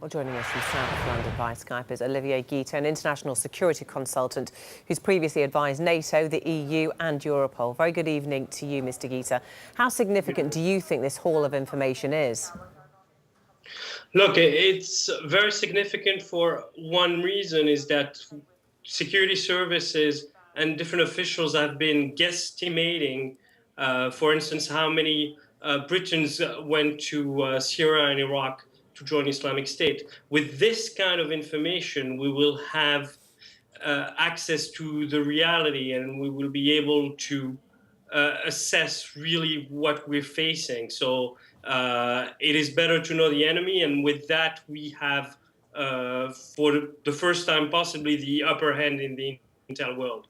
Well, joining us from South London via Skype is Olivier Guita, an international security consultant who's previously advised NATO, the EU and Europol. Very good evening to you, Mr. Guita. How significant do you think this haul of information is? Look, it's very significant for one reason, is that security services and different officials have been guesstimating, for instance, how many Britons went to Syria and Iraq to join Islamic State. With this kind of information, we will have access to the reality, and we will be able to assess really what we're facing. So it is better to know the enemy, and with that we have, for the first time possibly, the upper hand in the intel world.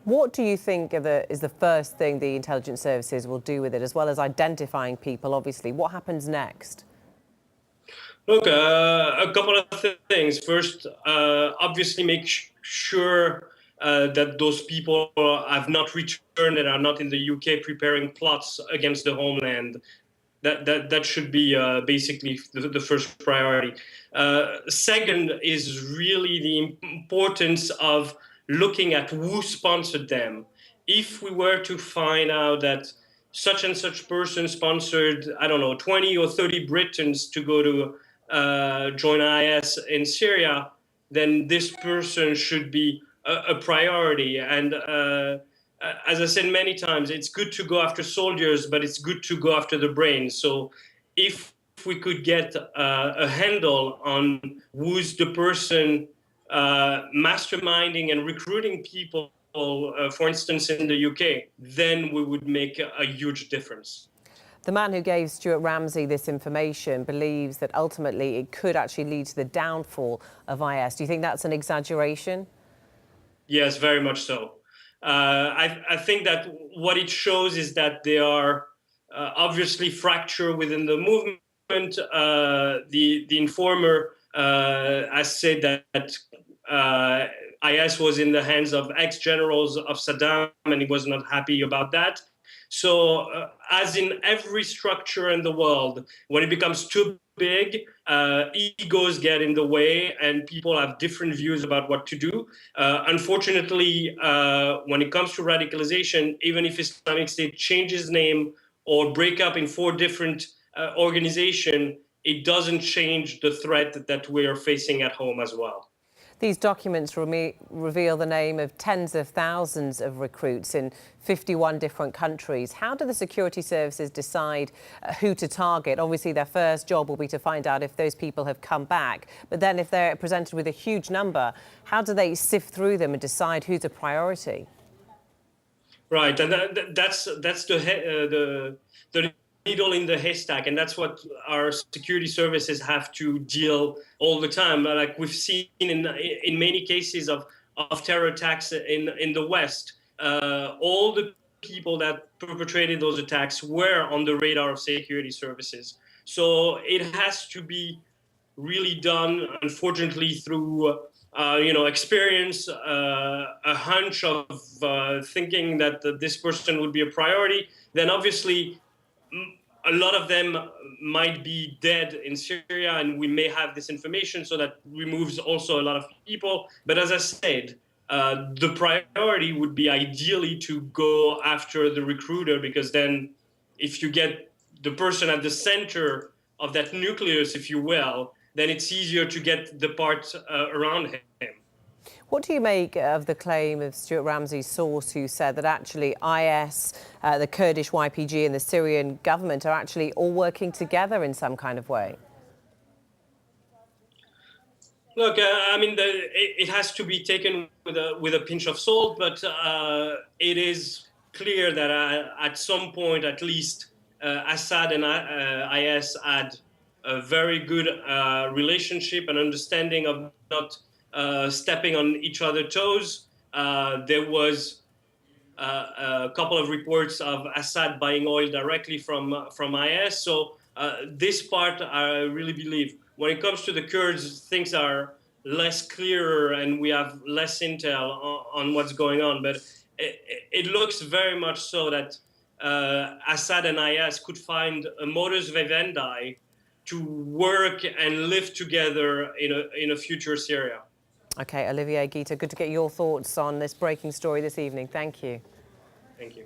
What do you think is the first thing the intelligence services will do with it, as well as identifying people, obviously? What happens next? Look, a couple of things. First, obviously make sure that those people have not returned and are not in the UK preparing plots against the homeland. That should be basically the first priority. Second is really the importance of looking at who sponsored them. If we were to find out that such and such person sponsored, I don't know, 20 or 30 Britons to go to join IS in Syria, then this person should be a priority. And as I said many times, it's good to go after soldiers, but it's good to go after the brain. So if we could get a handle on who's the person masterminding and recruiting people, for instance, in the UK, then we would make a huge difference. The man who gave Stuart Ramsey this information believes that ultimately it could actually lead to the downfall of IS. Do you think that's an exaggeration? Yes, very much so. I think that what it shows is that they are obviously fractured within the movement. The informer has said that IS was in the hands of ex-generals of Saddam, and he was not happy about that. So as in every structure in the world, when it becomes too big, egos get in the way and people have different views about what to do. Unfortunately, when it comes to radicalization, even if Islamic State changes name or break up in 4 different organizations, it doesn't change the threat that we are facing at home as well. These documents reveal the name of tens of thousands of recruits in 51 different countries. How do the security services decide who to target? Obviously, their first job will be to find out if those people have come back. But then if they're presented with a huge number, how do they sift through them and decide who's a priority? Right, and that's the needle in the haystack, and that's what our security services have to deal all the time. Like we've seen in many cases of terror attacks in the West, all the people that perpetrated those attacks were on the radar of security services. So it has to be really done, unfortunately, through experience, a hunch of thinking that this person would be a priority. Then obviously a lot of them might be dead in Syria, and we may have this information, so that removes also a lot of people. But as I said, the priority would be ideally to go after the recruiter, because then if you get the person at the center of that nucleus, if you will, then it's easier to get the parts around him. What do you make of the claim of Stuart Ramsey's source, who said that actually IS, the Kurdish YPG and the Syrian government are actually all working together in some kind of way? Look, I mean, it has to be taken with a pinch of salt, but it is clear that at some point, at least, Assad and IS had a very good relationship and understanding of not stepping on each other's toes. There was a couple of reports of Assad buying oil directly from IS. So this part, I really believe. When it comes to the Kurds, things are less clearer and we have less intel on what's going on. But it looks very much so that Assad and IS could find a modus vivendi to work and live together in a future Syria. OK, Olivier, Gita, good to get your thoughts on this breaking story this evening. Thank you. Thank you.